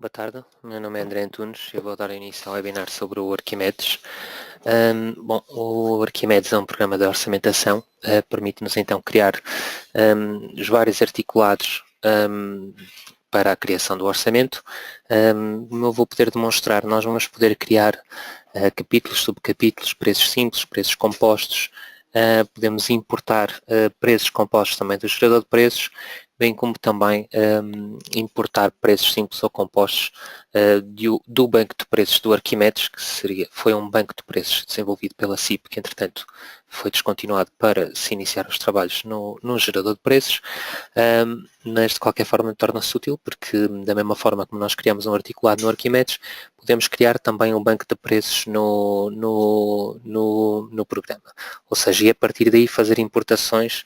Boa tarde, meu nome é André Antunes, eu vou dar início ao webinar sobre o Arquimedes. O Arquimedes é um programa de orçamentação, permite-nos então criar os vários articulados para a criação do orçamento. Como eu vou poder demonstrar, nós vamos poder criar capítulos, subcapítulos, preços simples, preços compostos, podemos importar preços compostos também do gerador de preços, bem como também importar preços simples ou compostos do banco de preços do Arquimedes, que foi um banco de preços desenvolvido pela CIP, que entretanto foi descontinuado para se iniciar os trabalhos no gerador de preços, mas de qualquer forma torna-se útil, porque da mesma forma como nós criamos um articulado no Arquimedes, podemos criar também um banco de preços no programa, ou seja, e a partir daí fazer importações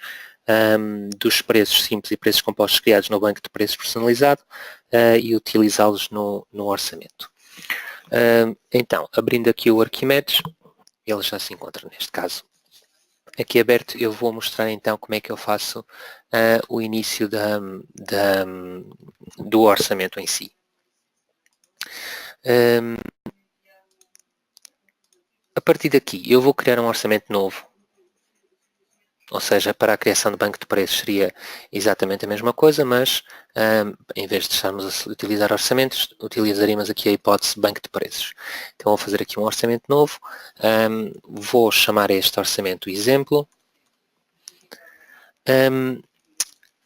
dos preços simples e preços compostos criados no banco de preços personalizado e utilizá-los no orçamento. Então, abrindo aqui o Arquimedes, ele já se encontra neste caso aqui aberto. Eu vou mostrar então como é que eu faço o início do orçamento em si. A partir daqui eu vou criar um orçamento novo. Ou seja, para a criação do banco de preços seria exatamente a mesma coisa, mas em vez de estarmos a utilizar orçamentos, utilizaríamos aqui a hipótese banco de preços. Então vou fazer aqui um orçamento novo, vou chamar este orçamento exemplo.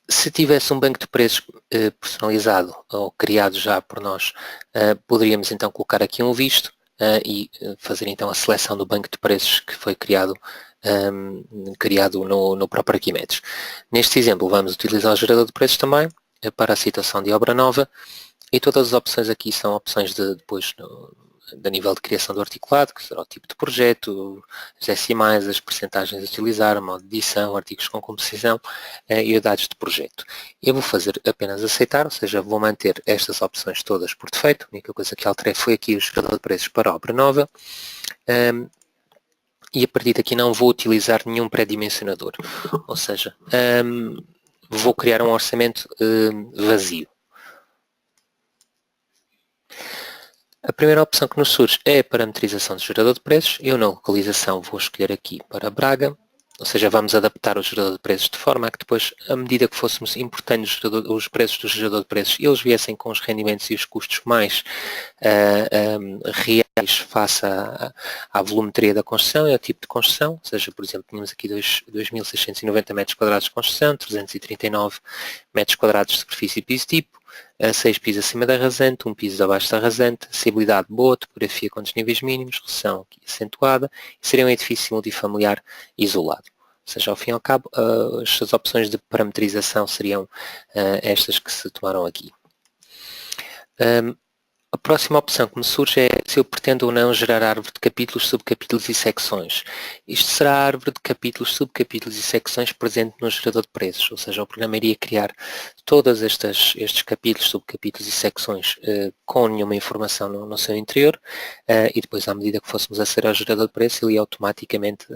Se tivesse um banco de preços personalizado ou criado já por nós, poderíamos então colocar aqui um visto e fazer então a seleção do banco de preços que foi criado no próprio Arquimedes. Neste exemplo vamos utilizar o gerador de preços também para a situação de obra nova, e todas as opções aqui são opções depois a nível de criação do articulado, que será o tipo de projeto, as decimais, as percentagens a utilizar, modo de edição, artigos com composição e os dados de projeto. Eu vou fazer apenas aceitar, ou seja, vou manter estas opções todas por defeito. A única coisa que alterei foi aqui o gerador de preços para a obra nova. E a partir daqui não vou utilizar nenhum pré-dimensionador, ou seja, vou criar um orçamento vazio. A primeira opção que nos surge é a parametrização do gerador de preços. Eu na localização vou escolher aqui para Braga, ou seja, vamos adaptar o gerador de preços de forma a que depois, à medida que fôssemos importando os preços do gerador de preços, eles viessem com os rendimentos e os custos mais reais face à volumetria da construção e ao tipo de construção. Ou seja, por exemplo, tínhamos aqui 2.690 metros quadrados de construção, 339 metros quadrados de superfície e piso tipo, 6 pisos acima da rasante, 1 piso abaixo da rasante, acessibilidade boa, topografia com desníveis mínimos, redução acentuada, e seria um edifício multifamiliar isolado. Ou seja, ao fim e ao cabo, as opções de parametrização seriam estas que se tomaram aqui. A próxima opção que me surge é se eu pretendo ou não gerar árvore de capítulos, subcapítulos e secções. Isto será a árvore de capítulos, subcapítulos e secções presente no gerador de preços, ou seja, o programa iria criar todos estes capítulos, subcapítulos e secções com nenhuma informação no seu interior e depois, à medida que fôssemos aceder ao gerador de preços, ele ia automaticamente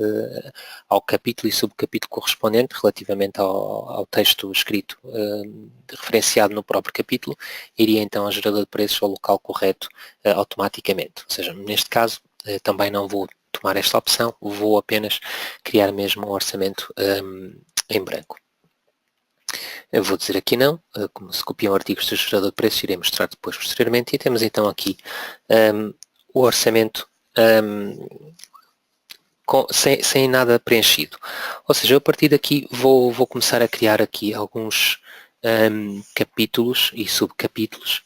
ao capítulo e subcapítulo correspondente relativamente ao texto escrito referenciado no próprio capítulo, iria então ao gerador de preços ao local correto automaticamente. Ou seja, neste caso também não vou tomar esta opção, vou apenas criar mesmo um orçamento em branco. Eu vou dizer aqui não, como se copiam artigos do gerador de preços, irei mostrar depois posteriormente, e temos então aqui o orçamento sem nada preenchido. Ou seja, eu a partir daqui vou começar a criar aqui alguns capítulos e subcapítulos,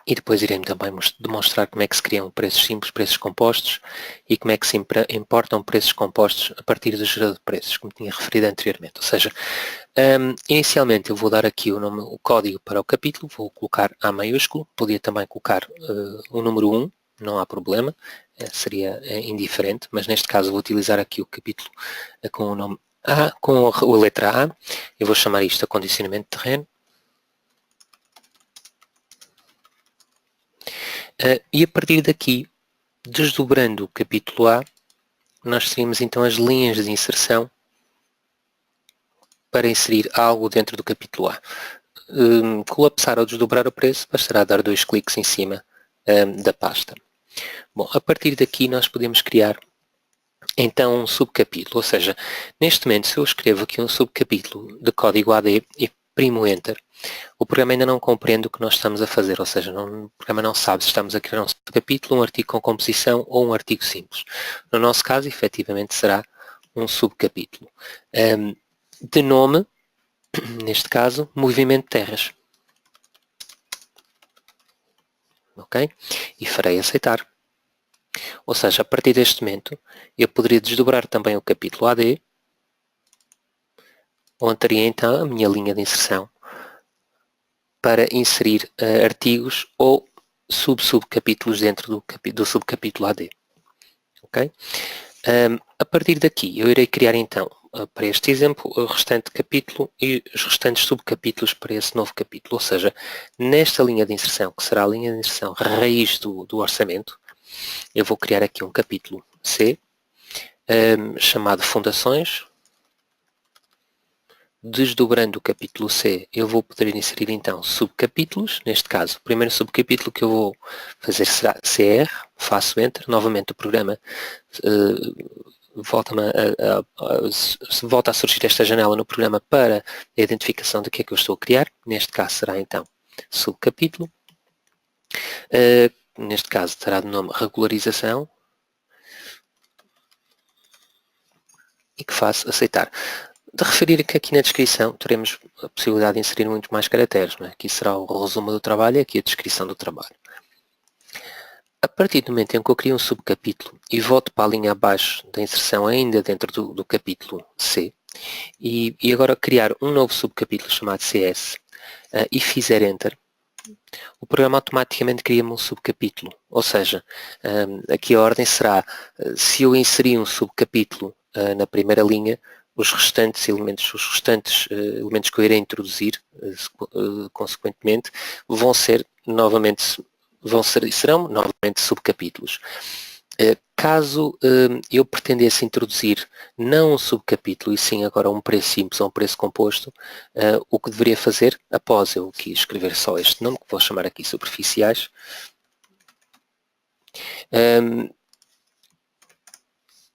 e depois irei também demonstrar como é que se criam preços simples, preços compostos, e como é que se importam preços compostos a partir do gerador de preços, como tinha referido anteriormente. Ou seja, inicialmente eu vou dar aqui o código para o capítulo, vou colocar A maiúsculo, podia também colocar o número 1, não há problema, seria indiferente, mas neste caso vou utilizar aqui o capítulo com o nome A, com a letra A. Eu vou chamar isto acondicionamento de terreno. E a partir daqui, desdobrando o capítulo A, nós teríamos então as linhas de inserção para inserir algo dentro do capítulo A. colapsar ou desdobrar o preço, bastará dar 2 cliques em cima da pasta. Bom, a partir daqui nós podemos criar então um subcapítulo, ou seja, neste momento se eu escrevo aqui um subcapítulo de código AD e primo Enter, o programa ainda não compreende o que nós estamos a fazer, ou seja, o programa não sabe se estamos a criar um subcapítulo, um artigo com composição ou um artigo simples. No nosso caso, efetivamente, será um subcapítulo. De nome, neste caso, Movimento de Terras. Ok? E farei aceitar. Ou seja, a partir deste momento, eu poderia desdobrar também o capítulo AD, onde teria então a minha linha de inserção para inserir artigos ou subcapítulos dentro do subcapítulo AD. Okay? A partir daqui eu irei criar então, para este exemplo, o restante capítulo e os restantes subcapítulos para esse novo capítulo. Ou seja, nesta linha de inserção, que será a linha de inserção raiz do orçamento, eu vou criar aqui um capítulo C, chamado Fundações. Desdobrando o capítulo C, eu vou poder inserir então subcapítulos. Neste caso, o primeiro subcapítulo que eu vou fazer será CR, faço Enter, novamente o programa volta a surgir esta janela no programa para a identificação do que é que eu estou a criar. Neste caso será então subcapítulo. Neste caso terá de nome regularização e que faço aceitar. De referir que aqui na descrição teremos a possibilidade de inserir muito mais caracteres. Não é? Aqui será o resumo do trabalho e aqui a descrição do trabalho. A partir do momento em que eu crio um subcapítulo e volto para a linha abaixo da inserção ainda dentro do capítulo C e agora criar um novo subcapítulo chamado CS e fizer Enter, o programa automaticamente cria-me um subcapítulo. Ou seja, aqui a ordem será, se eu inserir um subcapítulo na primeira linha, os restantes elementos que eu irei introduzir, consequentemente, serão novamente subcapítulos. Caso eu pretendesse introduzir não um subcapítulo e sim agora um preço simples ou um preço composto, o que deveria fazer, após eu aqui escrever só este nome, que vou chamar aqui superficiais,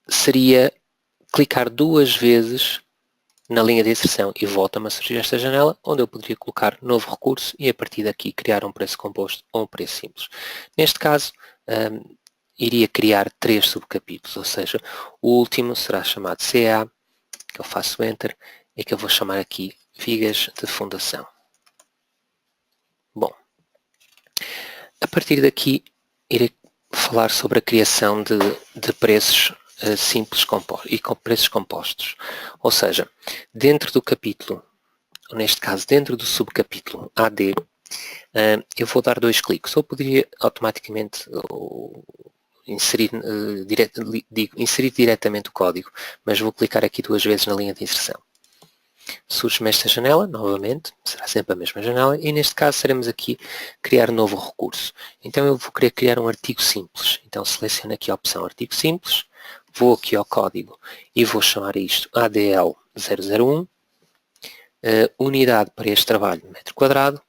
seria clicar 2 vezes na linha de inserção e volta-me a surgir esta janela onde eu poderia colocar novo recurso e a partir daqui criar um preço composto ou um preço simples. Neste caso, iria criar 3 subcapítulos, ou seja, o último será chamado CA, que eu faço Enter, e que eu vou chamar aqui Vigas de Fundação. Bom, a partir daqui irei falar sobre a criação de preços simples e com preços compostos. Ou seja, dentro do capítulo, ou neste caso dentro do subcapítulo AD, eu vou dar 2 cliques, ou poderia automaticamente inserir diretamente o código, mas vou clicar aqui 2 vezes na linha de inserção. Surge-me esta janela, novamente, será sempre a mesma janela, e neste caso seremos aqui criar um novo recurso. Então eu vou querer criar um artigo simples. Então seleciono aqui a opção artigo simples, vou aqui ao código e vou chamar isto ADL 001, unidade para este trabalho metro quadrado,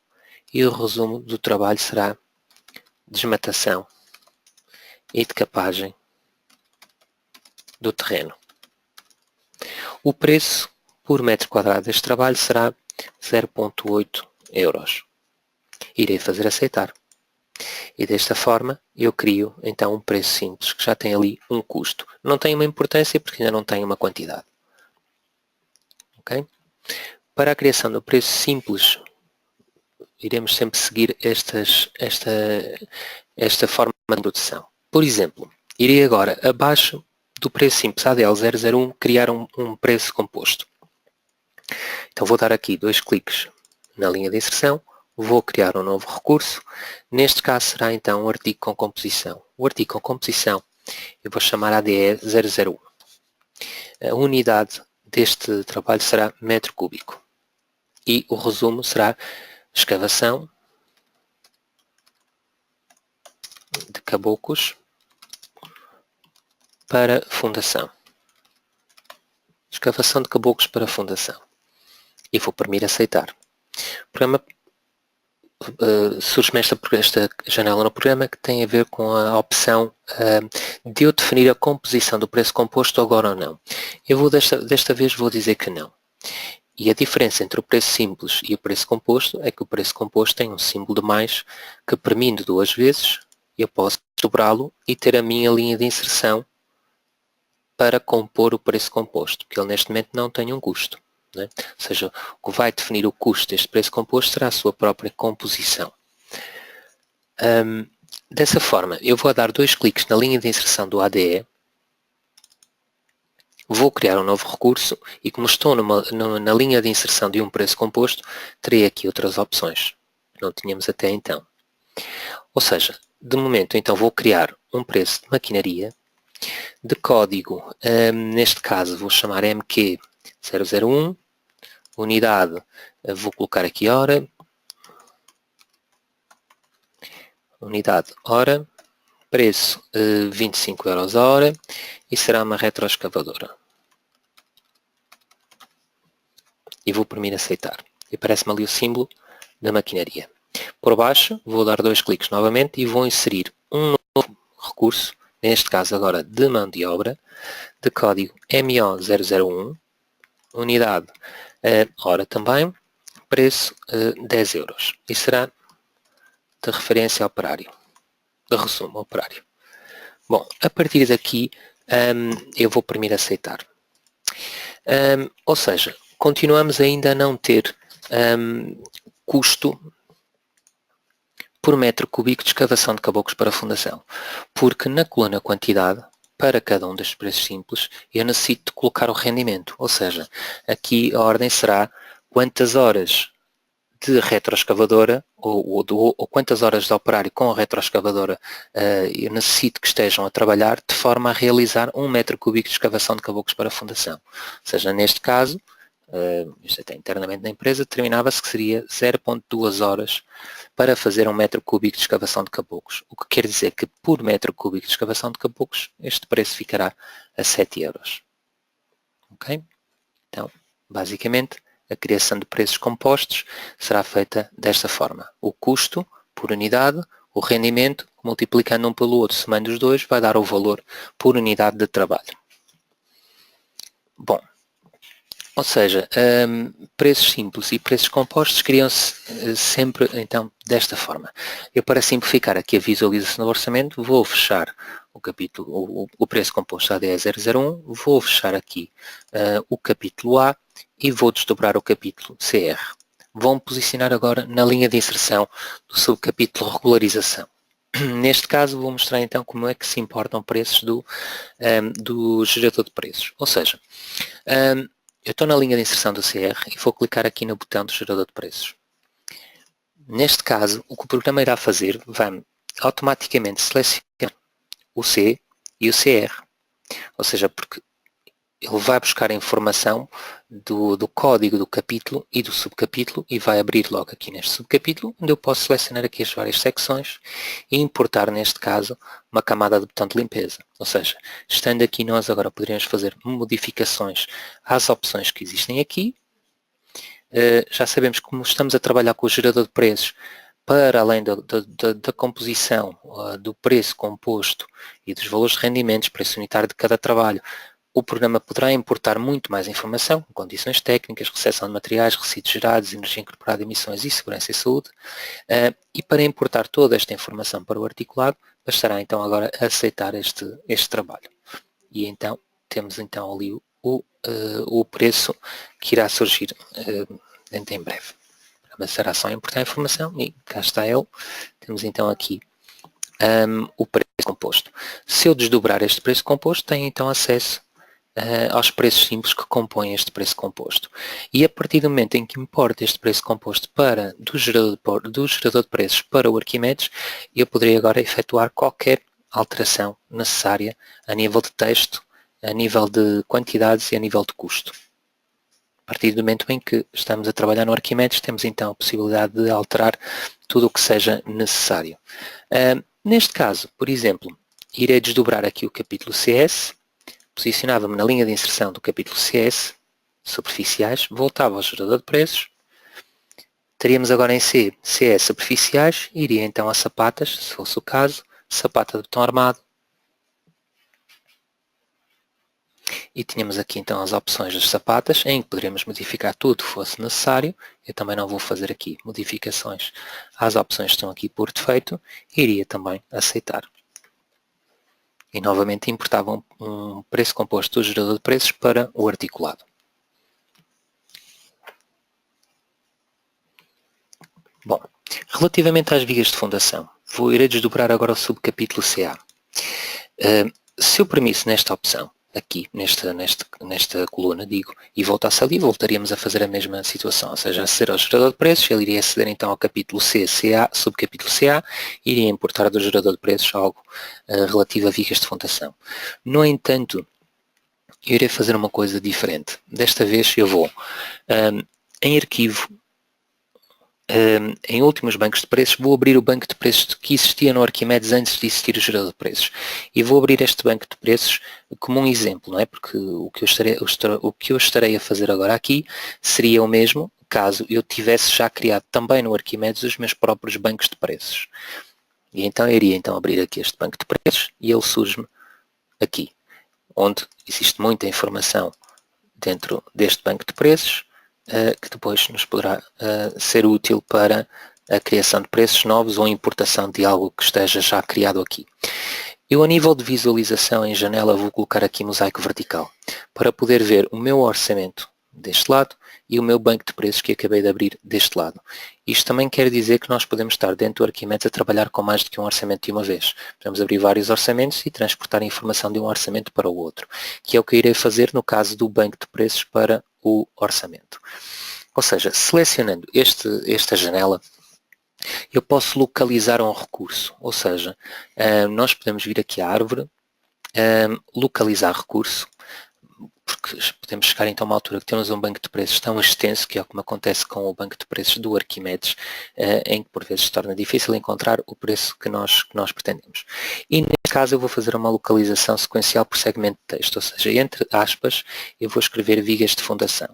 e o resumo do trabalho será desmatação e decapagem do terreno. O preço por metro quadrado deste trabalho será 0,8 euros. Irei fazer aceitar. E desta forma eu crio então um preço simples que já tem ali um custo. Não tem uma importância porque ainda não tem uma quantidade. Okay? Para a criação do preço simples, iremos sempre seguir esta forma de introdução. Por exemplo, irei agora abaixo do preço simples ADL 001 criar um preço composto. Então vou dar aqui 2 cliques na linha de inserção, vou criar um novo recurso, neste caso será então um artigo com composição. O artigo com composição eu vou chamar ADE 001. A unidade deste trabalho será metro cúbico e o resumo será escavação de caboclos para fundação. Escavação de caboclos para fundação. E vou permitir aceitar. O programa surge-me esta janela no programa que tem a ver com a opção de eu definir a composição do preço composto agora ou não. Eu vou desta vez vou dizer que não. E a diferença entre o preço simples e o preço composto é que o preço composto tem um símbolo de mais que, premindo 2 vezes, eu posso dobrá-lo e ter a minha linha de inserção para compor o preço composto, porque ele neste momento não tem um custo. Né? Ou seja, o que vai definir o custo deste preço composto será a sua própria composição. Dessa forma, eu vou dar 2 cliques na linha de inserção do ADE, vou criar um novo recurso e como estou na linha de inserção de um preço composto, terei aqui outras opções que não tínhamos até então. Ou seja, de momento então vou criar um preço de maquinaria, de código, neste caso vou chamar MQ001, unidade, vou colocar aqui hora, unidade hora, preço 25 € a hora e será uma retroescavadora. E vou por mim aceitar. E aparece-me ali o símbolo da maquinaria. Por baixo vou dar 2 cliques novamente e vou inserir um novo recurso, neste caso agora de mão de obra, de código MO001, unidade hora também, preço 10 €. E será de referência operário, de resumo operário. Bom, a partir daqui eu vou primeiro aceitar. Ou seja, continuamos ainda a não ter custo por metro cúbico de escavação de caboclos para a fundação, porque na coluna quantidade, para cada um destes preços simples, eu necessito colocar o rendimento, ou seja, aqui a ordem será quantas horas de retroescavadora ou quantas horas de operário com a retroescavadora eu necessito que estejam a trabalhar de forma a realizar 1 metro cúbico de escavação de caboclos para a fundação. Ou seja, neste caso, isto até internamente na empresa, determinava-se que seria 0,2 horas para fazer 1 metro cúbico de escavação de caboclos. O que quer dizer que por metro cúbico de escavação de caboclos este preço ficará a 7 €. Ok? Então, basicamente, a criação de preços compostos será feita desta forma. O custo por unidade, o rendimento, multiplicando um pelo outro, somando os dois, vai dar o valor por unidade de trabalho. Bom, ou seja, preços simples e preços compostos criam-se sempre então desta forma. Eu, para simplificar aqui a visualização do orçamento, vou fechar o capítulo, o preço composto ADE 001, vou fechar aqui o capítulo A e vou desdobrar o capítulo CR. Vou-me posicionar agora na linha de inserção do subcapítulo regularização. Neste caso vou mostrar então como é que se importam preços do gerador de preços. Ou seja, eu estou na linha de inserção do CR e vou clicar aqui no botão do gerador de preços. Neste caso, o que o programa irá fazer, vai automaticamente selecionar o C e o CR. Ou seja, porque ele vai buscar a informação do código do capítulo e do subcapítulo e vai abrir logo aqui neste subcapítulo, onde eu posso selecionar aqui as várias secções e importar, neste caso, uma camada de botão de limpeza. Ou seja, estando aqui nós agora poderíamos fazer modificações às opções que existem aqui. Já sabemos que como estamos a trabalhar com o gerador de preços, para além da composição do preço composto e dos valores de rendimentos, preço unitário de cada trabalho, o programa poderá importar muito mais informação, condições técnicas, recepção de materiais, resíduos gerados, energia incorporada, emissões e segurança e saúde. E para importar toda esta informação para o articulado, bastará então agora aceitar este trabalho. E então temos então ali o preço que irá surgir em breve. Mas será só importar a informação e cá está ele. Temos então aqui o preço composto. Se eu desdobrar este preço composto, tenho então acesso aos preços simples que compõem este preço composto. E a partir do momento em que importo este preço composto do gerador de preços para o Arquimedes, eu poderei agora efetuar qualquer alteração necessária a nível de texto, a nível de quantidades e a nível de custo. A partir do momento em que estamos a trabalhar no Arquimedes, temos então a possibilidade de alterar tudo o que seja necessário. Neste caso, por exemplo, irei desdobrar aqui o capítulo CS, posicionava-me na linha de inserção do capítulo CS, superficiais, voltava ao gerador de preços, Teríamos agora em C, CE superficiais, iria então a sapatas, se fosse o caso, sapata de botão armado. E tínhamos aqui então as opções das sapatas, em que poderíamos modificar tudo que fosse necessário. Eu também não vou fazer aqui modificações às opções que estão aqui por defeito. Iria também aceitar. E novamente importava um preço composto do gerador de preços para o articulado. Bom, relativamente às vigas de fundação, irei desdobrar agora o subcapítulo CA. Se eu permisse nesta opção, aqui, nesta coluna, digo, e voltasse ali, voltaríamos a fazer a mesma situação, ou seja, aceder ao gerador de preços, ele iria aceder então ao capítulo C, CA, subcapítulo CA, e iria importar do gerador de preços algo relativo a vigas de fundação. No entanto, eu irei fazer uma coisa diferente. Desta vez eu vou, em arquivo, em últimos bancos de preços, vou abrir o banco de preços que existia no Arquimedes antes de existir o gerador de preços. E vou abrir este banco de preços como um exemplo, não é? Porque o que eu estarei a fazer agora aqui seria o mesmo caso eu tivesse já criado também no Arquimedes os meus próprios bancos de preços. E então eu iria então abrir aqui este banco de preços e ele surge-me aqui, onde existe muita informação dentro deste banco de preços, que depois nos poderá ser útil para a criação de preços novos ou a importação de algo que esteja já criado aqui. Eu, a nível de visualização em janela, vou colocar aqui mosaico vertical para poder ver o meu orçamento deste lado e o meu banco de preços que acabei de abrir deste lado. Isto também quer dizer que nós podemos estar dentro do Arquimedes a trabalhar com mais do que um orçamento de uma vez. Podemos abrir vários orçamentos e transportar a informação de um orçamento para o outro, que é o que eu irei fazer no caso do banco de preços para o orçamento. Ou seja, selecionando esta janela, eu posso localizar um recurso, ou seja, nós podemos vir aqui à árvore, localizar recurso, porque podemos chegar então a uma altura que temos um banco de preços tão extenso, que é como acontece com o banco de preços do Arquimedes, em que por vezes se torna difícil encontrar o preço que nós pretendemos. E neste caso eu vou fazer uma localização sequencial por segmento de texto, ou seja, entre aspas eu vou escrever vigas de fundação.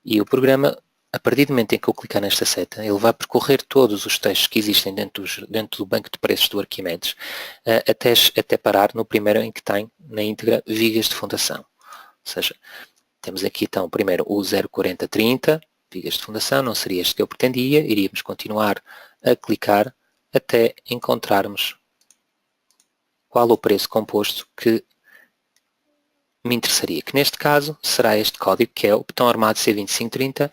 E o programa, a partir do momento em que eu clicar nesta seta, ele vai percorrer todos os textos que existem dentro do banco de preços do Arquimedes, até parar no primeiro em que tem, na íntegra, vigas de fundação. Ou seja, temos aqui então primeiro o 04030, vigas de fundação, não seria este que eu pretendia, iríamos continuar a clicar até encontrarmos qual o preço composto que me interessaria, que neste caso será este código, que é o botão armado C2530,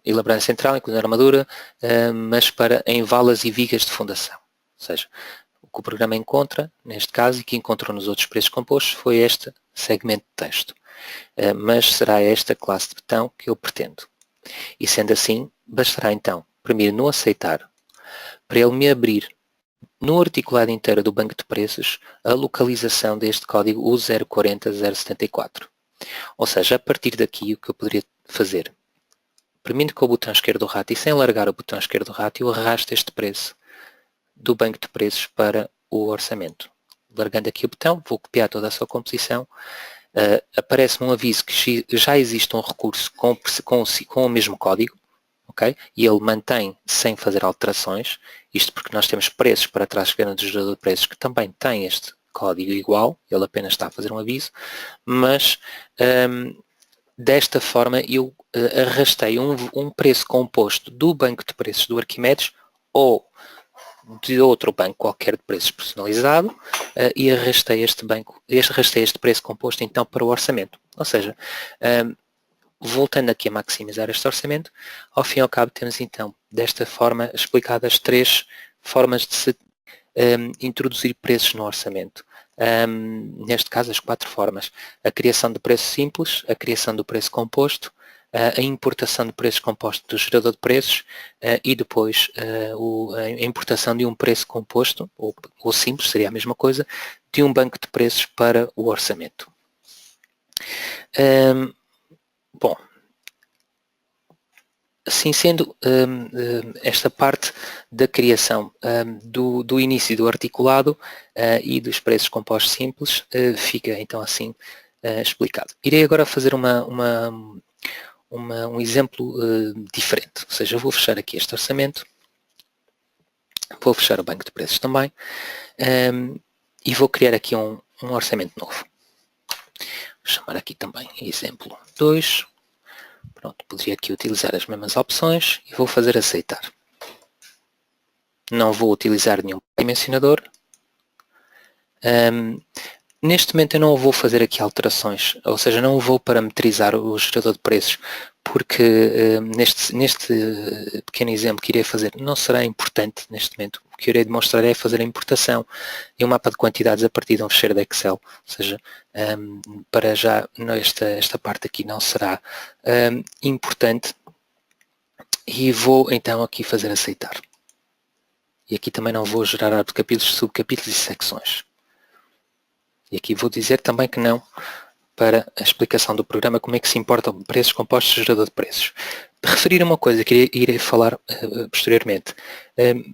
elaborando central, incluindo armadura, mas em valas e vigas de fundação. Ou seja, o que o programa encontra, neste caso, e que encontrou nos outros preços compostos, foi este segmento de texto. Mas será esta classe de botão que eu pretendo. E sendo assim, bastará então, primeiro no aceitar, para ele me abrir no articulado inteiro do banco de preços, a localização deste código U040074. Ou seja, a partir daqui o que eu poderia fazer, premindo com o botão esquerdo do rato e sem largar o botão esquerdo do rato, eu arrasto este preço do banco de preços para o orçamento. Largando aqui o botão, vou copiar toda a sua composição, aparece-me um aviso que já existe um recurso com o mesmo código, okay? E ele mantém sem fazer alterações, isto porque nós temos preços para trás chegando do gerador de preços que também tem este código igual, ele apenas está a fazer um aviso, mas desta forma eu arrastei um preço composto do banco de preços do Arquimedes ou de outro banco qualquer de preços personalizado e arrastei este preço composto então para o orçamento. Ou seja, voltando aqui a maximizar este orçamento, ao fim e ao cabo temos então, desta forma, explicadas 3 formas de se introduzir preços no orçamento. Neste caso, as 4 formas. A criação de preço simples, a criação do preço composto, a importação de preços compostos do gerador de preços e depois a importação de um preço composto, ou simples, seria a mesma coisa, de um banco de preços para o orçamento. Bom, assim sendo, esta parte da criação do início do articulado e dos preços compostos simples fica então assim explicado. Irei agora fazer uma um exemplo diferente. Ou seja, eu vou fechar aqui este orçamento, vou fechar o banco de preços também, e vou criar aqui um orçamento novo. Vou chamar aqui também exemplo 2. Pronto, poderia aqui utilizar as mesmas opções e vou fazer aceitar. Não vou utilizar nenhum dimensionador. Neste momento eu não vou fazer aqui alterações, ou seja, não vou parametrizar o gerador de preços, porque neste pequeno exemplo que irei fazer não será importante neste momento. O que eu irei demonstrar é fazer a importação e um mapa de quantidades a partir de um fecheiro de Excel, ou seja, para já esta parte aqui não será importante, e vou então aqui fazer aceitar. E aqui também não vou gerar árvore de capítulos, subcapítulos e secções. E aqui vou dizer também que não para a explicação do programa, como é que se importam preços compostos de gerador de preços. De referir a uma coisa que irei falar posteriormente,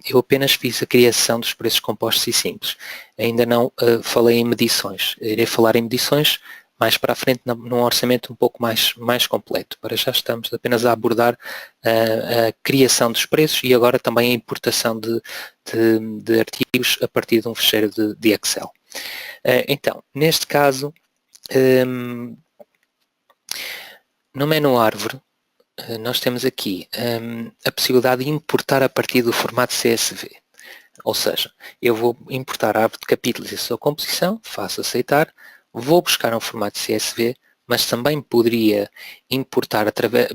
eu apenas fiz a criação dos preços compostos e simples. Ainda não falei em medições. Irei falar em medições mais para a frente num orçamento um pouco mais completo. Para já estamos apenas a abordar a criação dos preços e agora também a importação de artigos a partir de um fecheiro de Excel. Então, neste caso, no menu árvore, nós temos aqui a possibilidade de importar a partir do formato CSV. Ou seja, eu vou importar a árvore de capítulos e a sua composição, faço aceitar, vou buscar um formato CSV, mas também poderia importar a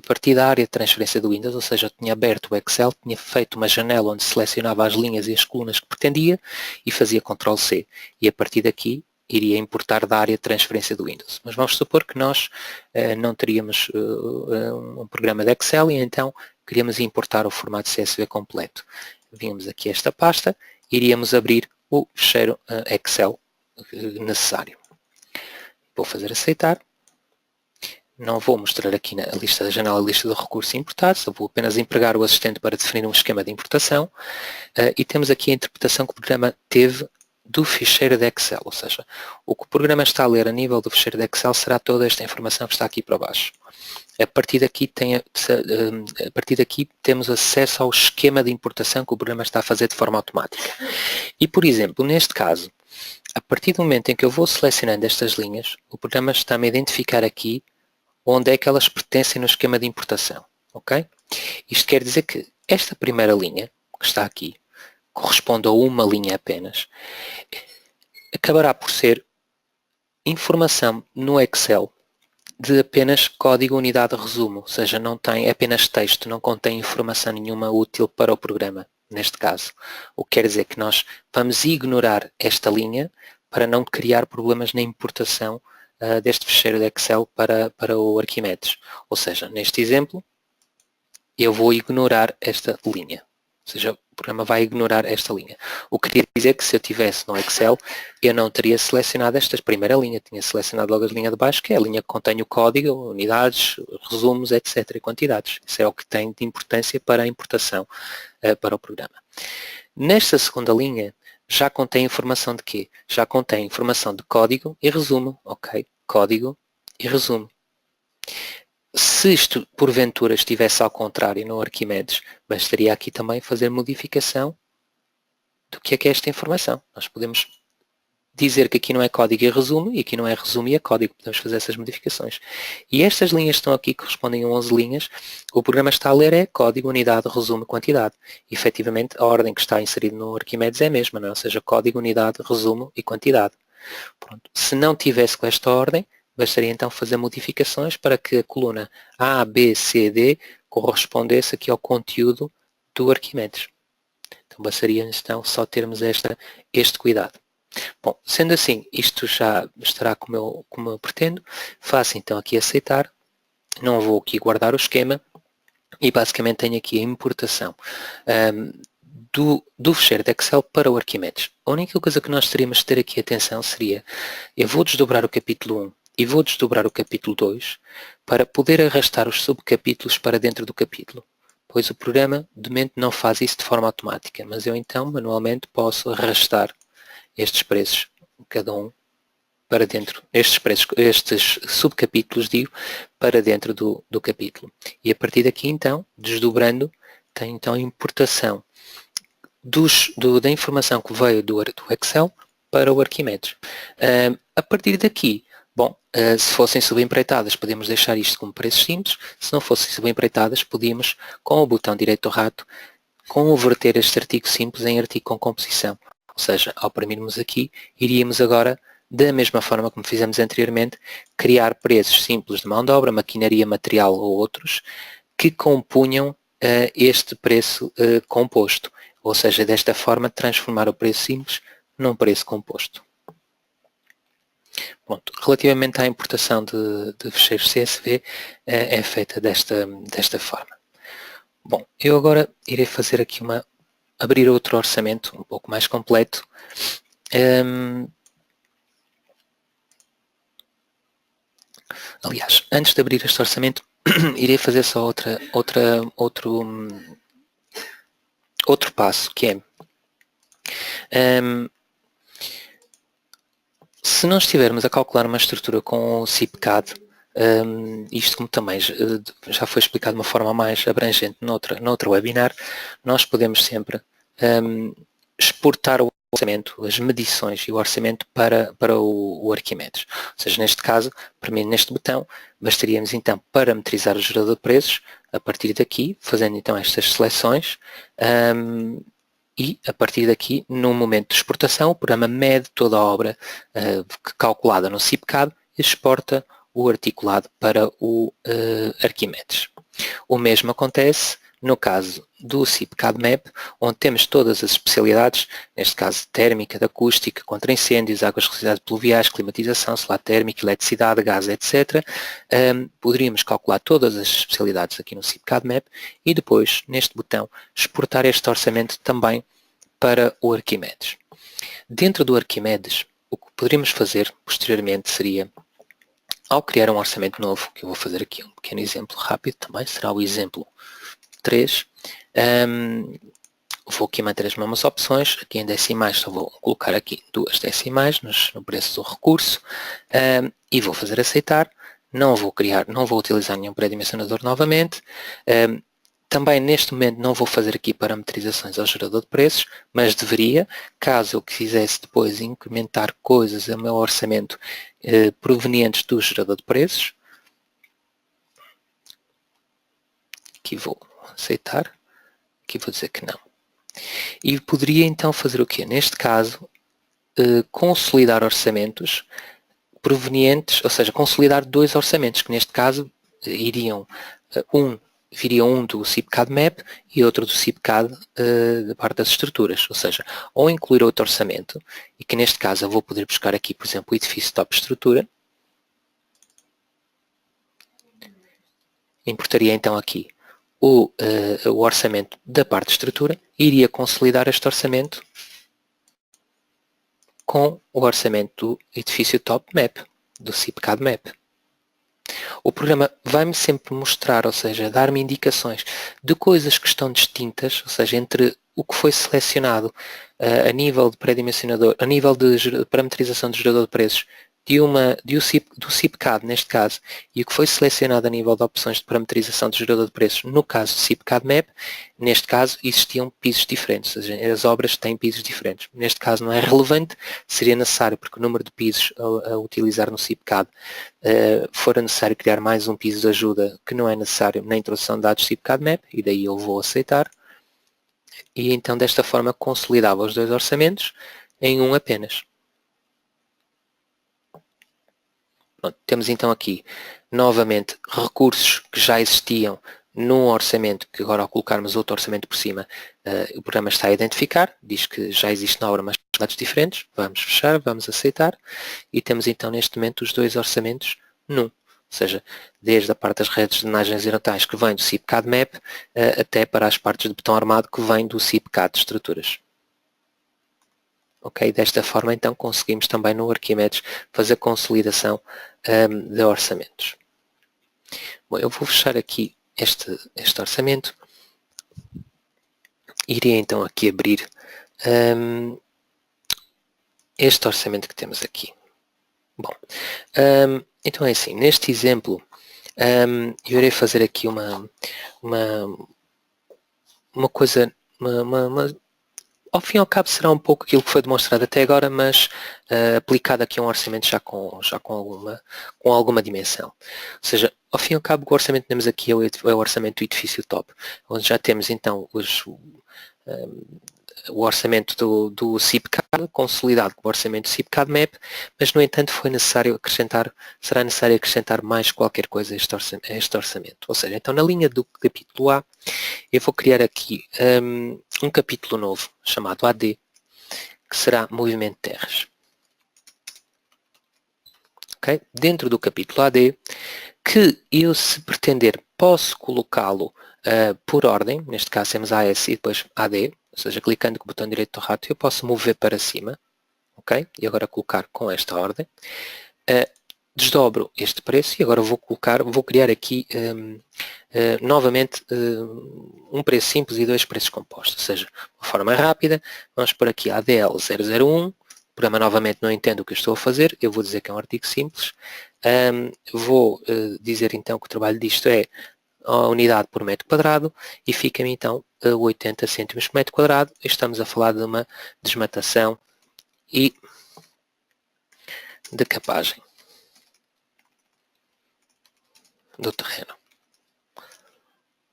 partir da área de transferência do Windows, ou seja, eu tinha aberto o Excel, tinha feito uma janela onde selecionava as linhas e as colunas que pretendia e fazia Ctrl+C. E a partir daqui iria importar da área de transferência do Windows. Mas vamos supor que nós não teríamos um programa de Excel e então queríamos importar o formato CSV completo. Vínhamos aqui esta pasta, iríamos abrir o fecheiro Excel necessário. Vou fazer aceitar. Não vou mostrar aqui na lista da janela a lista de recursos importados, eu vou apenas empregar o assistente para definir um esquema de importação e temos aqui a interpretação que o programa teve do ficheiro de Excel, ou seja, o que o programa está a ler a nível do ficheiro de Excel será toda esta informação que está aqui para baixo. A partir daqui temos acesso ao esquema de importação que o programa está a fazer de forma automática. E, por exemplo, neste caso, a partir do momento em que eu vou selecionando estas linhas, o programa está-me a identificar aqui onde é que elas pertencem no esquema de importação. Okay? Isto quer dizer que esta primeira linha, que está aqui, corresponde a uma linha apenas, acabará por ser informação no Excel de apenas código unidade resumo, ou seja, não tem apenas texto, não contém informação nenhuma útil para o programa, neste caso. O que quer dizer que nós vamos ignorar esta linha para não criar problemas na importação deste ficheiro de Excel para o Arquimedes. Ou seja, neste exemplo, eu vou ignorar esta linha. Ou seja, o programa vai ignorar esta linha. O que queria dizer que se eu tivesse no Excel, eu não teria selecionado esta primeira linha. Tinha selecionado logo a linha de baixo, que é a linha que contém o código, unidades, resumos, etc. e quantidades. Isso é o que tem de importância para a importação para o programa. Nesta segunda linha, já contém informação de quê? Já contém informação de código e resumo. Ok? Código e resumo. Se isto, porventura, estivesse ao contrário no Arquimedes, bastaria aqui também fazer modificação do que é esta informação. Nós podemos dizer que aqui não é código e resumo, e aqui não é resumo e é código. Podemos fazer essas modificações. E estas linhas que estão aqui, que correspondem a 11 linhas, o programa está a ler é código, unidade, resumo, quantidade. E, efetivamente, a ordem que está inserida no Arquimedes é a mesma, não é? Ou seja, código, unidade, resumo e quantidade. Pronto. Se não tivesse com esta ordem, bastaria então fazer modificações para que a coluna A, B, C, D correspondesse aqui ao conteúdo do Arquimedes. Então bastaria então só termos este cuidado. Bom, sendo assim, isto já estará como eu pretendo. Faço então aqui aceitar. Não vou aqui guardar o esquema. E basicamente tenho aqui a importação do fecheiro de Excel para o Arquimedes. A única coisa que nós teríamos de ter aqui atenção seria, eu vou desdobrar o capítulo 1 e vou desdobrar o capítulo 2 para poder arrastar os subcapítulos para dentro do capítulo, pois o programa de momento não faz isso de forma automática, mas eu então manualmente posso arrastar estes preços, cada um para dentro, estes subcapítulos, digo, para dentro do capítulo. E a partir daqui, então, desdobrando, tem então a importação da informação que veio do Excel para o Arquimedes. A partir daqui, bom, se fossem subempreitadas, podemos deixar isto como preços simples. Se não fossem subempreitadas, podíamos, com o botão direito do rato, converter este artigo simples em artigo com composição. Ou seja, ao oprimirmos aqui, iríamos agora, da mesma forma como fizemos anteriormente, criar preços simples de mão de obra, maquinaria, material ou outros, que compunham este preço composto. Ou seja, desta forma, transformar o preço simples num preço composto. Pronto. Relativamente à importação de fecheiros CSV, é feita desta forma. Bom, eu agora irei fazer aqui abrir outro orçamento um pouco mais completo. Aliás, antes de abrir este orçamento, irei fazer só outro passo, que é se não estivermos a calcular uma estrutura com o CIPCAD, isto como também já foi explicado de uma forma mais abrangente noutra webinar, nós podemos sempre exportar o orçamento, as medições e o orçamento para o Arquimedes. Ou seja, neste caso, para mim, neste botão, bastaríamos então parametrizar o gerador de preços, a partir daqui, fazendo então estas seleções, e a partir daqui, no momento de exportação, o programa mede toda a obra calculada no CIPCAD e exporta o articulado para o Arquimedes. O mesmo acontece no caso do CIPCAD Map, onde temos todas as especialidades, neste caso térmica, de acústica, contra incêndios, águas residuais pluviais, climatização, solar térmico, eletricidade, gás, etc. Poderíamos calcular todas as especialidades aqui no CIPCAD Map e depois, neste botão, exportar este orçamento também para o Arquimedes. Dentro do Arquimedes, o que poderíamos fazer posteriormente seria, ao criar um orçamento novo, que eu vou fazer aqui um pequeno exemplo rápido também, será o exemplo 3, vou aqui manter as mesmas opções, aqui em decimais só vou colocar aqui 2 decimais no preço do recurso e vou fazer aceitar, não vou utilizar nenhum pré-dimensionador novamente, também neste momento não vou fazer aqui parametrizações ao gerador de preços, mas deveria, caso eu quisesse depois incrementar coisas ao meu orçamento provenientes do gerador de preços, aqui vou aceitar, aqui vou dizer que não. E poderia então fazer o quê? Neste caso, consolidar orçamentos provenientes, ou seja, consolidar 2 orçamentos, que neste caso viria um do CIPCAD Map e outro do CIPCAD da parte das estruturas, ou seja, ou incluir outro orçamento, e que neste caso eu vou poder buscar aqui, por exemplo, o edifício top estrutura, importaria então aqui o orçamento da parte de estrutura e iria consolidar este orçamento com o orçamento do edifício Top Map, do CIPCAD Map. O programa vai-me sempre mostrar, ou seja, dar-me indicações de coisas que estão distintas, ou seja, entre o que foi selecionado a nível de pré-dimensionador, a nível de parametrização do gerador de preços do CIPCAD, neste caso, e o que foi selecionado a nível de opções de parametrização do gerador de preços, no caso do CIPCAD Map, neste caso existiam pisos diferentes, ou seja, as obras têm pisos diferentes. Neste caso não é relevante, seria necessário, porque o número de pisos a utilizar no CIPCAD fora necessário criar mais um piso de ajuda que não é necessário na introdução de dados CIPCAD Map, e daí eu vou aceitar, e então desta forma consolidava os 2 orçamentos em um apenas. Pronto, temos então aqui novamente recursos que já existiam num orçamento, que agora ao colocarmos outro orçamento por cima, o programa está a identificar, diz que já existe na obra mas dados diferentes, vamos fechar, vamos aceitar, e temos então neste momento os 2 orçamentos num, ou seja, desde a parte das redes de drenagens horizontais que vem do CIPCAD Map, até para as partes de betão armado que vem do CIPCAD de estruturas. Ok, desta forma então conseguimos também no Arquimedes fazer a consolidação de orçamentos. Bom, eu vou fechar aqui este orçamento. Iria então aqui abrir este orçamento que temos aqui. Bom, então é assim, neste exemplo, eu irei fazer aqui uma coisa, ao fim e ao cabo será um pouco aquilo que foi demonstrado até agora, mas aplicado aqui a um orçamento já com alguma dimensão. Ou seja, ao fim e ao cabo o orçamento que temos aqui é o orçamento do edifício top, onde já temos então o orçamento do CIPCAD, consolidado com o orçamento do CIPCAD MAP, mas no entanto será necessário acrescentar mais qualquer coisa a este orçamento. Ou seja, então na linha do capítulo A, eu vou criar aqui um capítulo novo, chamado AD, que será Movimento de Terras. Okay? Dentro do capítulo AD, que eu, se pretender, posso colocá-lo por ordem, neste caso temos AS e depois AD, ou seja, clicando com o botão direito do rato, eu posso mover para cima, ok? E agora colocar com esta ordem. Desdobro este preço e agora vou criar aqui novamente um preço simples e dois preços compostos, ou seja, uma forma rápida, vamos por aqui ADL 001, o programa novamente não entende o que eu estou a fazer, eu vou dizer que é um artigo simples, vou dizer então que o trabalho disto é a unidade por metro quadrado e fica-me então 80 cêntimos por metro quadrado. Estamos a falar de uma desmatação e decapagem do terreno.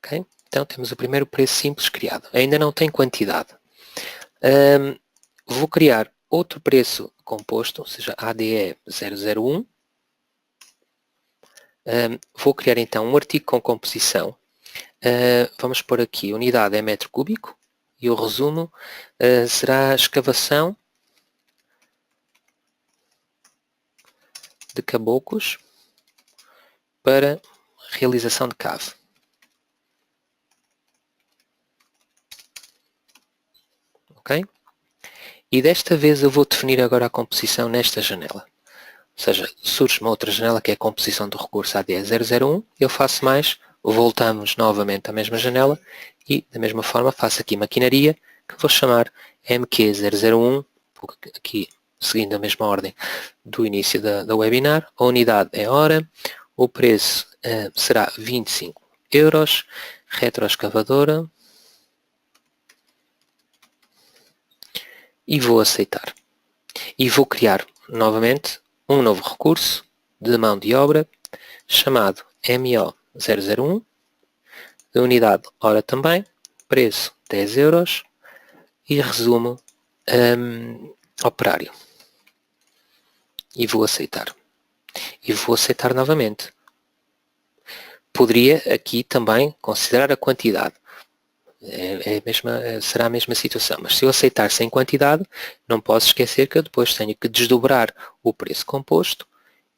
Okay? Então temos o primeiro preço simples criado. Ainda não tem quantidade. Vou criar outro preço composto, ou seja, ADE 001. Vou criar então um artigo com composição. Vamos pôr aqui, unidade é metro cúbico e o resumo será a escavação de caboclos para realização de cave. Ok? E desta vez eu vou definir agora a composição nesta janela. Ou seja, surge uma outra janela que é a composição do recurso AD001, eu faço mais, voltamos novamente à mesma janela e da mesma forma faço aqui maquinaria, que vou chamar MQ001, aqui seguindo a mesma ordem do início da webinar, a unidade é hora, o preço será 25 euros, retroescavadora, e vou aceitar. E vou criar novamente um novo recurso de mão de obra chamado MO001, de unidade hora também, preço 10 euros e resumo operário. E vou aceitar. E vou aceitar novamente. Poderia aqui também considerar a quantidade. Será a mesma situação, mas se eu aceitar sem quantidade, não posso esquecer que eu depois tenho que desdobrar o preço composto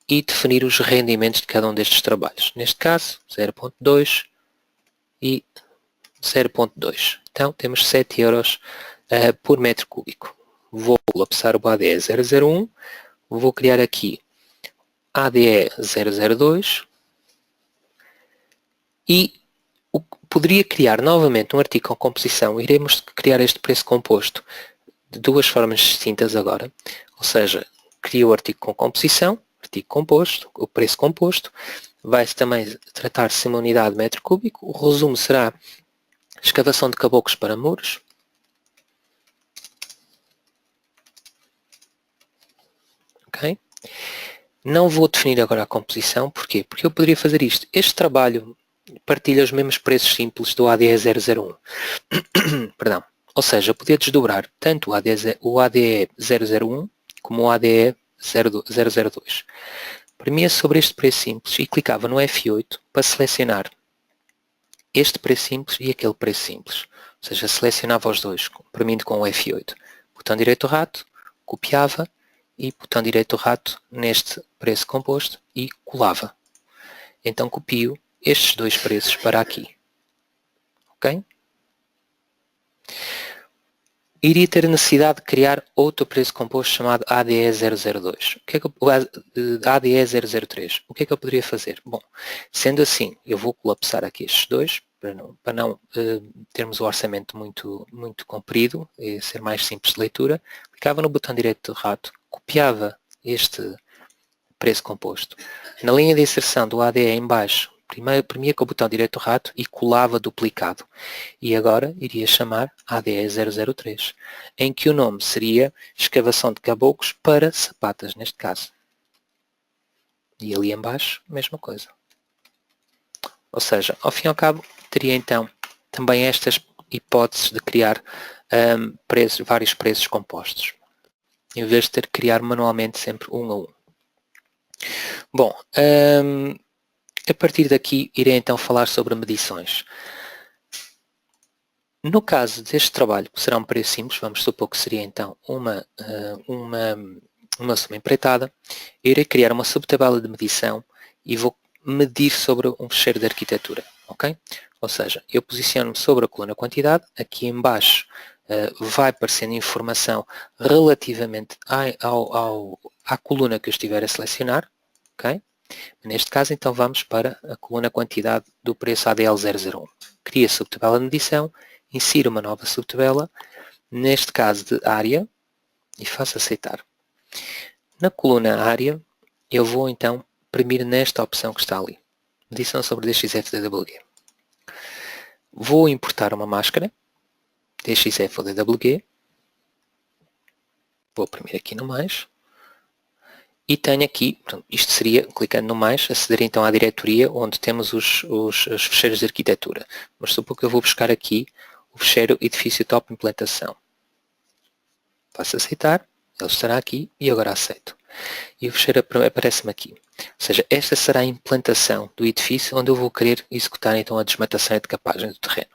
e definir os rendimentos de cada um destes trabalhos. Neste caso, 0.2 e 0.2. Então, temos 7 euros por metro cúbico. Vou colapsar o ADE 001, vou criar aqui ADE 002 e poderia criar novamente um artigo com composição. Iremos criar este preço composto de duas formas distintas agora. Ou seja, crio o artigo com composição, artigo composto, o preço composto. Vai-se também tratar-se de uma unidade de metro cúbico. O resumo será escavação de caboclos para muros. Okay? Não vou definir agora a composição. Porquê? Porque eu poderia fazer isto. Este trabalho partilha os mesmos preços simples do ADE 001. Perdão. Ou seja, eu podia desdobrar tanto o ADE 001 como o ADE 002. Premia sobre este preço simples e clicava no F8 para selecionar este preço simples e aquele preço simples. Ou seja, selecionava os dois, premindo com o F8. Botão direito do rato, copiava e botão direito do rato neste preço composto e colava. Então copio estes dois preços para aqui. Ok? Iria ter a necessidade de criar outro preço composto chamado ADE002. ADE003. O que é que eu poderia fazer? Bom, sendo assim, eu vou colapsar aqui estes dois, para não termos o orçamento muito comprido e ser mais simples de leitura. Clicava no botão direito do rato, copiava este preço composto. Na linha de inserção do ADE em baixo, primeiro premia com o botão direito do rato e colava duplicado. E agora iria chamar ADE 003, em que o nome seria escavação de caboclos para sapatas, neste caso. E ali em baixo, mesma coisa. Ou seja, ao fim e ao cabo, teria então também estas hipóteses de criar vários preços compostos, em vez de ter que criar manualmente sempre um a um. Bom, a partir daqui irei então falar sobre medições. No caso deste trabalho, que será um preço simples, vamos supor que seria então uma soma empreitada, eu irei criar uma subtabela de medição e vou medir sobre um fecheiro de arquitetura, ok? Ou seja, eu posiciono-me sobre a coluna quantidade, aqui em baixo vai aparecendo informação relativamente à coluna que eu estiver a selecionar, ok? Neste caso, então, vamos para a coluna quantidade do preço ADL001. Cria a subtabela de medição, insiro uma nova subtabela, neste caso de área, e faço aceitar. Na coluna área, eu vou então imprimir nesta opção que está ali. Medição sobre DXF-DWG. Vou importar uma máscara, DXF-DWG. Vou imprimir aqui no mais. E tenho aqui, portanto, isto seria, clicando no mais, aceder então à diretoria onde temos os fecheiros de arquitetura. Mas supor que eu vou buscar aqui o fecheiro edifício top implantação. Faço aceitar, ele estará aqui e agora aceito. E o fecheiro aparece-me aqui. Ou seja, esta será a implantação do edifício onde eu vou querer executar então a desmatação e decapagem do terreno.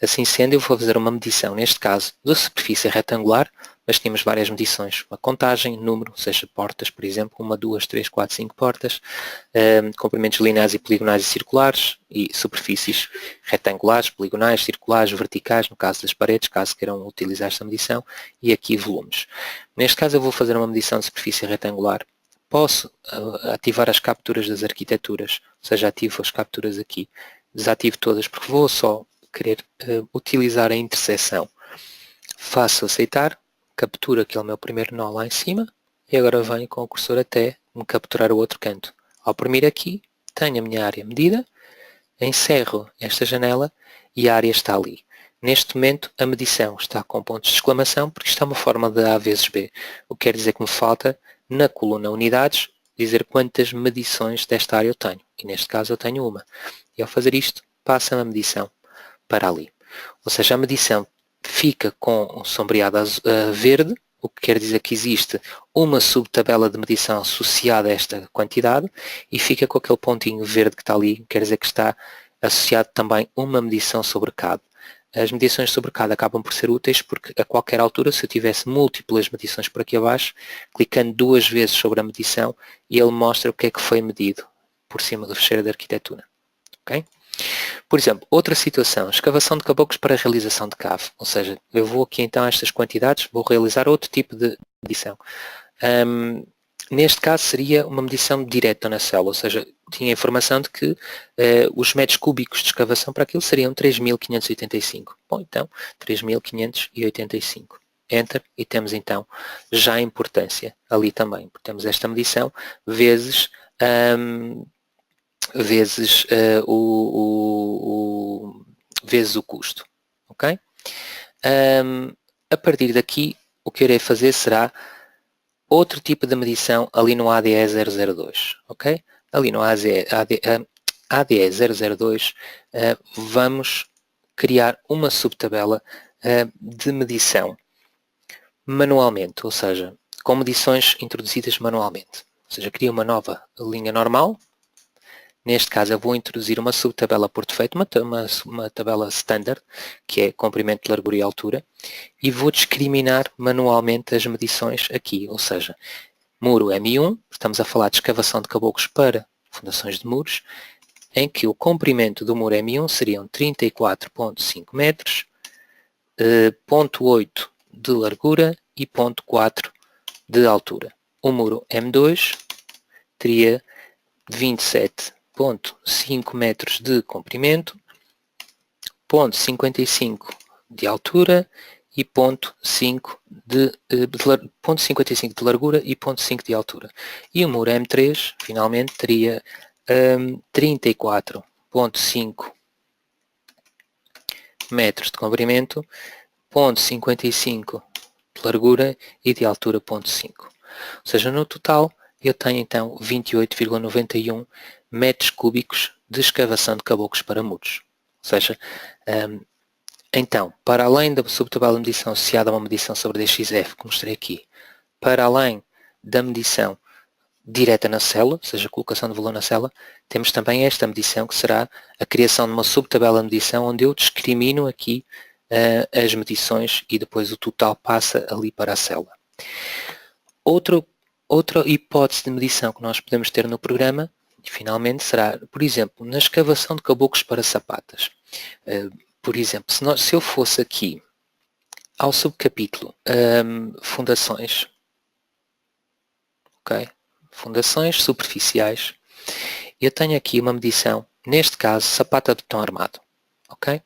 Assim sendo, eu vou fazer uma medição, neste caso, da superfície retangular, mas temos várias medições, uma contagem, número, seja portas, por exemplo, 1, 2, 3, 4, 5 portas, comprimentos lineares e poligonais e circulares, e superfícies retangulares, poligonais, circulares, verticais, no caso das paredes, caso queiram utilizar esta medição, e aqui volumes. Neste caso eu vou fazer uma medição de superfície retangular, posso ativar as capturas das arquiteturas, ou seja, ativo as capturas aqui, desativo todas, porque vou só querer utilizar a interseção. Faço aceitar, capturo aquele meu primeiro nó lá em cima e agora venho com o cursor até me capturar o outro canto. Ao oprimir aqui, tenho a minha área medida, encerro esta janela e a área está ali. Neste momento a medição está com pontos de exclamação porque isto é uma forma de A vezes B, o que quer dizer que me falta na coluna unidades dizer quantas medições desta área eu tenho. E neste caso eu tenho uma. E ao fazer isto, passa-me a medição para ali. Ou seja, a medição fica com um sombreado verde, o que quer dizer que existe uma subtabela de medição associada a esta quantidade e fica com aquele pontinho verde que está ali, quer dizer que está associado também uma medição sobre CAD. As medições sobre CAD acabam por ser úteis porque a qualquer altura, se eu tivesse múltiplas medições por aqui abaixo, clicando 2 vezes sobre a medição, ele mostra o que é que foi medido por cima do fecheiro de arquitetura. Okay? Por exemplo, outra situação, escavação de caboclos para realização de cave, ou seja, eu vou aqui então a estas quantidades, vou realizar outro tipo de medição. Neste caso seria uma medição direta na célula, ou seja, tinha a informação de que os metros cúbicos de escavação para aquilo seriam 3.585. Bom, então, 3.585. Enter e temos então já a importância ali também, porque temos esta medição vezes vezes o custo, ok? A partir daqui, o que eu irei fazer será outro tipo de medição ali no ADE 002, ok? Ali no ADE 002 vamos criar uma subtabela de medição manualmente, ou seja, com medições introduzidas manualmente. Ou seja, cria uma nova linha normal. Neste caso eu vou introduzir uma subtabela por defeito, uma tabela standard, que é comprimento, largura e altura, e vou discriminar manualmente as medições aqui, ou seja, muro M1, estamos a falar de escavação de caboclos para fundações de muros, em que o comprimento do muro M1 seriam 34,5 metros, 0,8 de largura e 0,4 de altura. O muro M2 teria 27,5 metros de comprimento, 0,55 de altura e 0,5 0,55 de largura e 0,5 de altura. E o muro M3, finalmente, teria 34,5 metros de comprimento, 0,55 de largura e de altura 0,5. Ou seja, no total eu tenho então 28,91 metros cúbicos de escavação de caboclos para muros. Ou seja, então, para além da subtabela de medição associada a uma medição sobre DXF, que mostrei aqui, para além da medição direta na célula, ou seja, a colocação de valor na célula, temos também esta medição que será a criação de uma subtabela de medição onde eu discrimino aqui as medições e depois o total passa ali para a célula. Outra hipótese de medição que nós podemos ter no programa, finalmente, será, por exemplo, na escavação de caboclos para sapatas. Por exemplo, se eu fosse aqui ao subcapítulo fundações, ok? Fundações superficiais, eu tenho aqui uma medição, neste caso, sapata de betão armado, ok?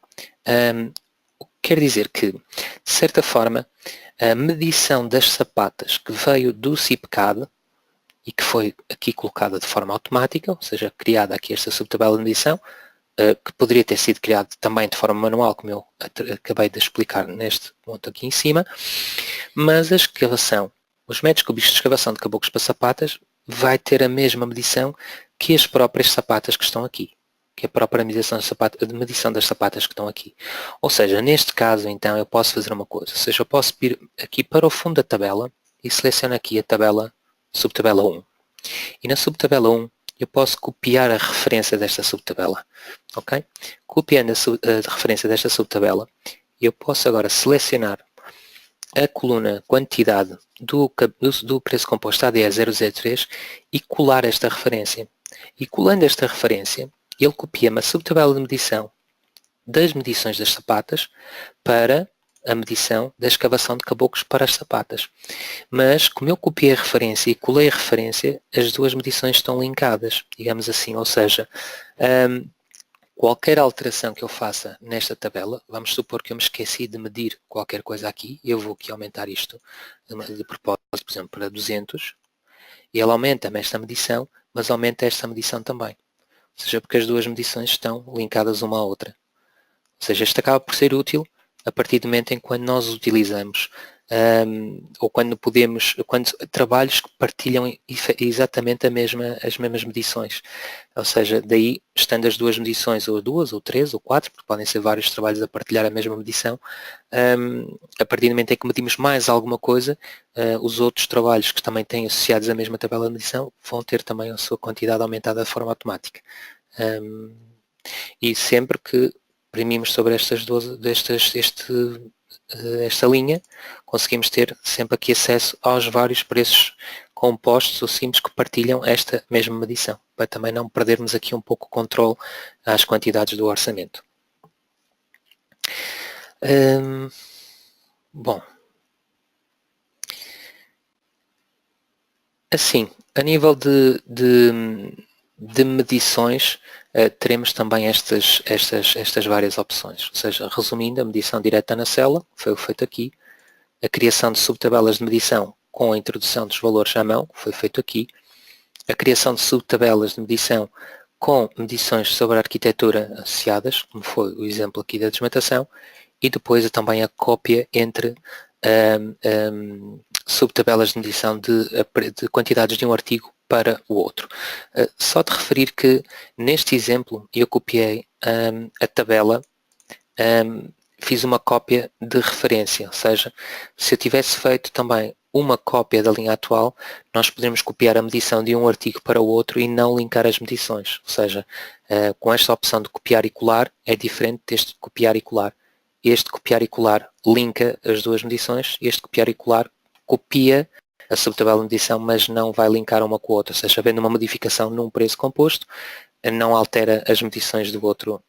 O que quer dizer que, de certa forma, a medição das sapatas que veio do CIPCAD e que foi aqui colocada de forma automática, ou seja, criada aqui esta subtabela de medição, que poderia ter sido criado também de forma manual, como eu acabei de explicar neste ponto aqui em cima, mas a escavação, os metros cúbicos de escavação de caboclos para sapatas vai ter a mesma medição que as próprias sapatas que estão aqui, que a própria medição das sapatas que estão aqui. Ou seja, neste caso, então, eu posso fazer uma coisa, ou seja, eu posso ir aqui para o fundo da tabela e seleciono aqui a tabela, subtabela 1. E na subtabela 1, eu posso copiar a referência desta subtabela, ok? Copiando a referência desta subtabela, eu posso agora selecionar a coluna quantidade do preço composto ADE003 e colar esta referência. E colando esta referência, ele copia-me a subtabela de medição das medições das sapatas para a medição da escavação de caboclos para as sapatas. Mas, como eu copiei a referência e colei a referência, as duas medições estão linkadas, digamos assim, ou seja, qualquer alteração que eu faça nesta tabela, vamos supor que eu me esqueci de medir qualquer coisa aqui, eu vou aqui aumentar isto de propósito, por exemplo, para 200, e ele aumenta-me esta medição, mas aumenta esta medição também. Ou seja, porque as duas medições estão linkadas uma à outra. Ou seja, isto acaba por ser útil a partir do momento em que nós utilizamos ou quando trabalhos que partilham exatamente as mesmas medições. Ou seja, daí, estando as duas medições, ou duas, ou três, ou quatro, porque podem ser vários trabalhos a partilhar a mesma medição, a partir do momento em que medimos mais alguma coisa, os outros trabalhos que também têm associados a mesma tabela de medição vão ter também a sua quantidade aumentada de forma automática. E sempre que imprimimos sobre esta linha, conseguimos ter sempre aqui acesso aos vários preços compostos ou simples que partilham esta mesma medição, para também não perdermos aqui um pouco o controle às quantidades do orçamento. Bom, assim, a nível de medições, teremos também estas várias opções. Ou seja, resumindo, a medição direta na célula, foi o feito aqui, a criação de subtabelas de medição com a introdução dos valores à mão, foi feito aqui, a criação de subtabelas de medição com medições sobre a arquitetura associadas, como foi o exemplo aqui da desmatação, e depois também a cópia entre subtabelas de medição de quantidades de um artigo para o outro. Só de referir que neste exemplo eu copiei a tabela, fiz uma cópia de referência, ou seja, se eu tivesse feito também uma cópia da linha atual, nós poderíamos copiar a medição de um artigo para o outro e não linkar as medições, ou seja, com esta opção de copiar e colar é diferente deste de copiar e colar. Este copiar e colar linka as duas medições, este copiar e colar copia a subtabela de medição, mas não vai linkar uma com a outra, ou seja, havendo uma modificação num preço composto, não altera as medições do outro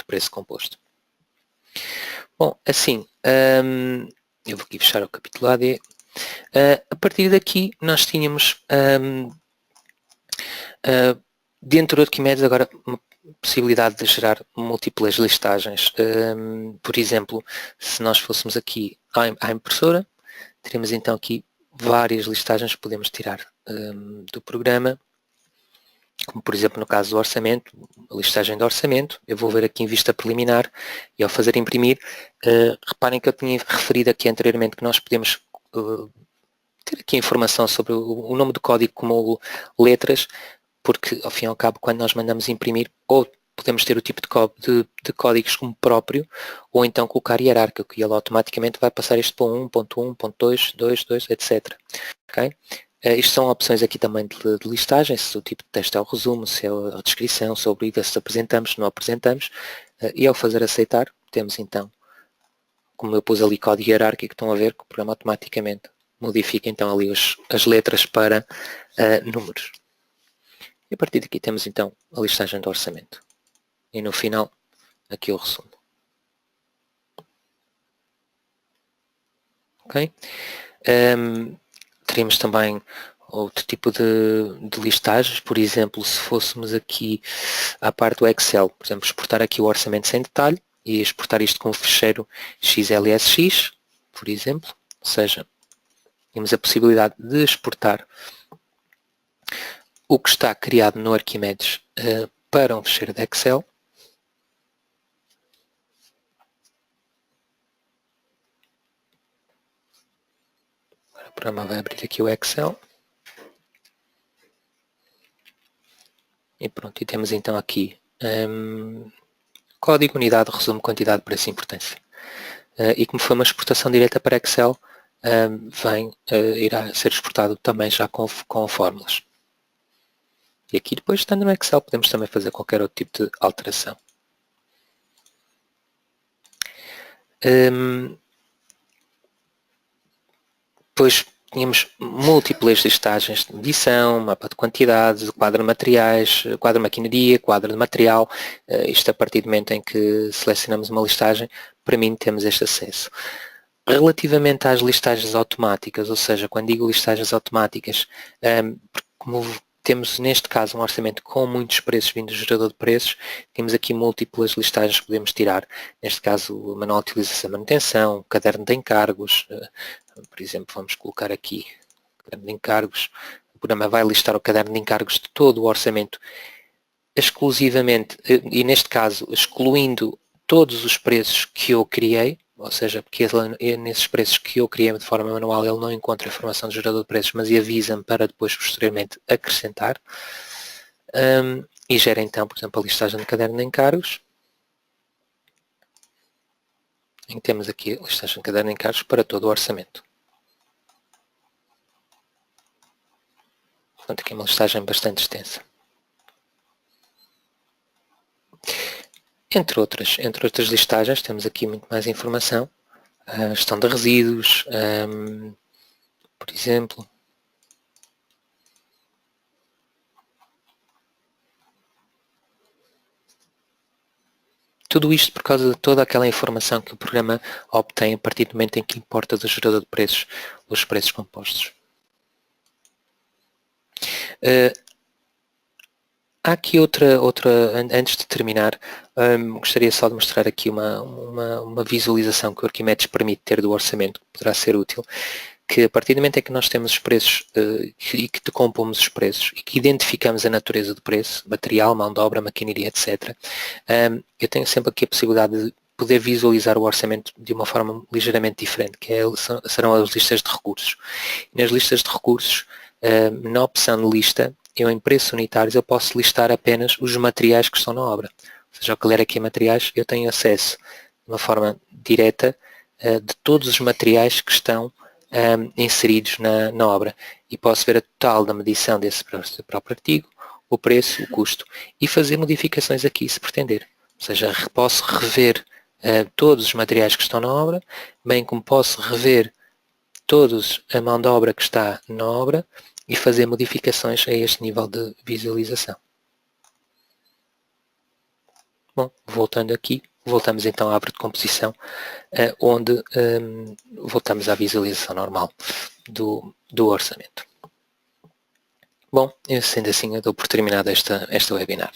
preço composto. Bom, assim, eu vou aqui fechar o capítulo AD. A partir daqui nós tínhamos dentro do Arquimedes agora possibilidade de gerar múltiplas listagens. Por exemplo, se nós fôssemos aqui à impressora, teremos então aqui várias listagens que podemos tirar do programa, como por exemplo no caso do orçamento, a listagem de orçamento. Eu vou ver aqui em vista preliminar e ao fazer imprimir, reparem que eu tinha referido aqui anteriormente que nós podemos ter aqui informação sobre o nome do código como letras, porque ao fim e ao cabo quando nós mandamos imprimir, ou podemos ter o tipo de códigos como próprio, ou então colocar hierárquico, e ele automaticamente vai passar isto para 1, ponto 1, ponto 2, 2, 2, etc. Okay? Isto são opções aqui também de listagem, se o tipo de texto é o resumo, se é a descrição, se obriga, se apresentamos, se não apresentamos, e ao fazer aceitar, temos então, como eu pus ali código hierárquico, estão a ver que o programa automaticamente modifica então ali as letras para números. E a partir daqui temos então a listagem do orçamento. E no final, aqui o resumo. Ok? Teríamos também outro tipo de listagens, por exemplo, se fôssemos aqui à parte do Excel, por exemplo, exportar aqui o orçamento sem detalhe e exportar isto com o ficheiro XLSX, por exemplo, ou seja, temos a possibilidade de exportar o que está criado no Arquimedes para um ficheiro de Excel. O programa vai abrir aqui o Excel. E pronto, e temos então aqui código, unidade, resumo, quantidade, preço e importância. E como foi uma exportação direta para Excel, irá ser exportado também já com fórmulas. E aqui depois, estando no Excel, podemos também fazer qualquer outro tipo de alteração. Depois tínhamos múltiplas listagens de medição, mapa de quantidades, quadro de materiais, quadro de maquinaria, quadro de material. Isto a partir do momento em que selecionamos uma listagem, para mim temos este acesso. Relativamente às listagens automáticas, ou seja, quando digo listagens automáticas, como temos neste caso um orçamento com muitos preços vindo do gerador de preços, temos aqui múltiplas listagens que podemos tirar. Neste caso, o manual de utilização e manutenção, o caderno de encargos, por exemplo, vamos colocar aqui o caderno de encargos. O programa vai listar o caderno de encargos de todo o orçamento exclusivamente, e neste caso, excluindo todos os preços que eu criei, ou seja, porque nesses preços que eu criei de forma manual ele não encontra a informação do gerador de preços, mas avisa-me para depois posteriormente acrescentar. E gera então, por exemplo, a listagem de caderno de encargos, em que temos aqui a listagem de caderno de encargos para todo o orçamento. Portanto, aqui é uma listagem bastante extensa. Entre outras listagens, temos aqui muito mais informação. Gestão de resíduos, por exemplo. Tudo isto por causa de toda aquela informação que o programa obtém a partir do momento em que importa do gerador de preços os preços compostos. Há aqui outra, antes de terminar, gostaria só de mostrar aqui uma visualização que o Arquimedes permite ter do orçamento, que poderá ser útil, que a partir do momento em que nós temos os preços e que decompomos os preços e que identificamos a natureza do preço, material, mão de obra, maquinaria, etc., eu tenho sempre aqui a possibilidade de poder visualizar o orçamento de uma forma ligeiramente diferente, que serão as listas de recursos. E nas listas de recursos, na opção de lista, eu em preços unitários eu posso listar apenas os materiais que estão na obra. Ou seja, ao que ler aqui materiais, eu tenho acesso de uma forma direta de todos os materiais que estão inseridos na obra. E posso ver a total da medição desse próprio artigo, o preço, o custo, e fazer modificações aqui, se pretender. Ou seja, posso rever todos os materiais que estão na obra, bem como posso rever todos a mão de obra que está na obra e fazer modificações a este nível de visualização. Bom, voltando aqui, voltamos então à árvore de composição, onde voltamos à visualização normal do orçamento. Bom, sendo assim, eu dou por terminado esta webinar.